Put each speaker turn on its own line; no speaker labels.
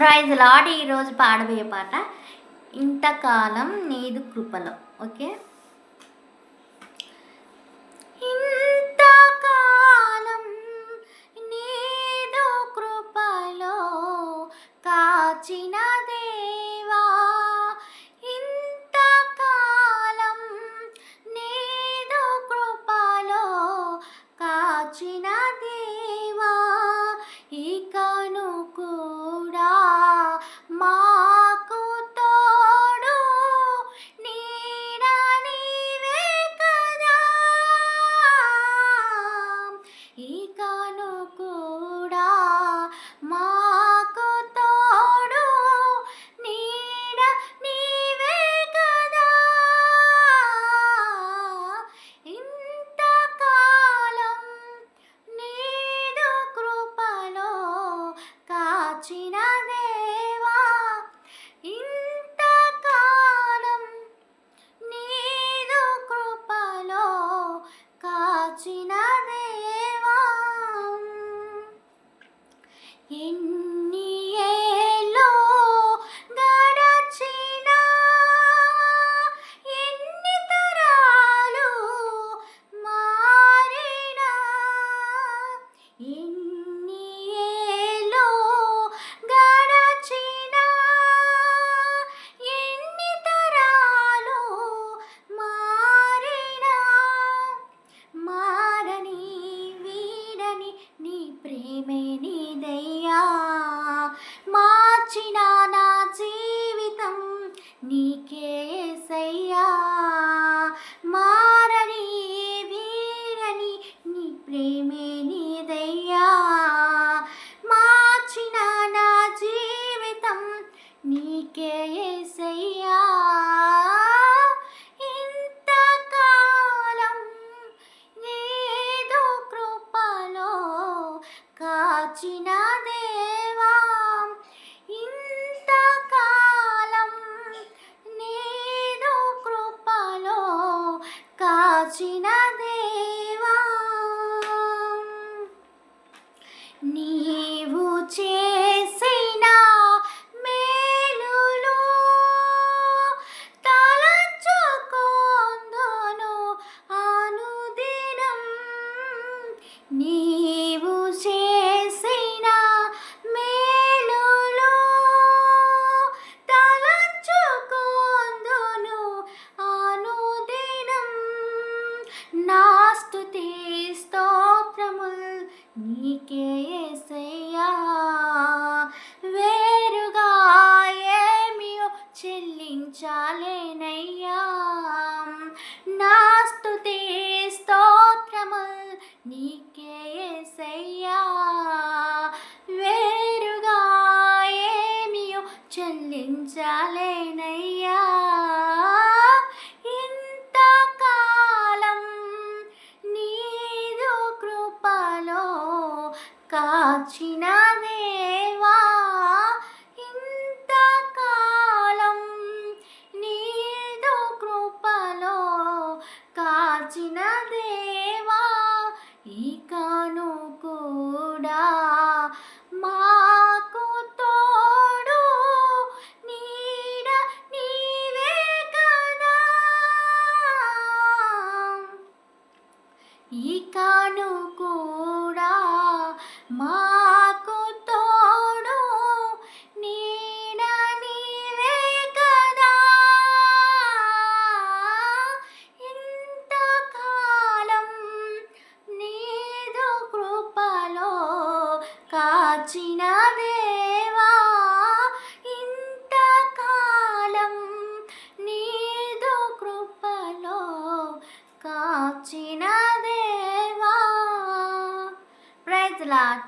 Praise lord. ఈరోజు పాడబోయే పాట ఇంతకాలం నీదు కృపలో. ఓకే, ఇంతకాలం నీదు కృపలో కాచిన దేవా, ఇంతకాలం నీదు కృపలో కాచిన దేవా, ఇకను కూడా మాకు తోడు నీడ నీవే కదా, ఇకను కూడా మాకు తోడు నీడ నీవే కదా, ఇంతకాలం నీదు కృపలో కాచిన దేవా, ఇంతకాలం నీదు కృపలో కాచిన దేవా, ఎన్ని ఏళ్ళు గడచినా, ఎన్ని తరాలు మారినా, ఎన్ని ఏళ్ళు గడచినా, ఎన్ని తరాలు మారినా, మారని వీడని నీ ప్రేమే నీదయ్యా, మార్చిన నా జీవితం నీకే యేసయ్యా, మారని వీడని నీ ప్రేమే నీదయ్యా, మార్చిన నా జీవితం నీకే యేసయ్యా, ఇంతకాలం నీదు కృపలో కాచిన దేవా, ఇంతకాలం నీదు కృపలో కాచిన దేవా, నీవు చేసిన మేలులు తలచుకొందును అనుదినం, నీవు చేసిన మేలులు తలచుకొందును అనుదినం, నా స్తుతి స్తోత్రముల్ నీకే యేసయ్యా, వేరుగా ఏమియో చెల్లించాలేనయ్యా, నా స్తుతి స్తోత్రముల్ నీకే యేసయ్యా, వేరుగా ఏమియో చెల్లించాలేనయ్యా, ఇంతకాలం నీదు కృపలో కాచిన దేవా, ఇంతకాలం నీదు కృపలో కాచిన దేవా, ఇకను కూడా మాకు తోడు నీడ నీవే కదా, ఇకను కూడా మాకు తోడు నీడ నీవే కదా, ఇంతకాలం నీదు కృపలో కాచిన దేవా, ఇంతకాలం నీదు కృపలో కాచిన దేవా. Praise lord.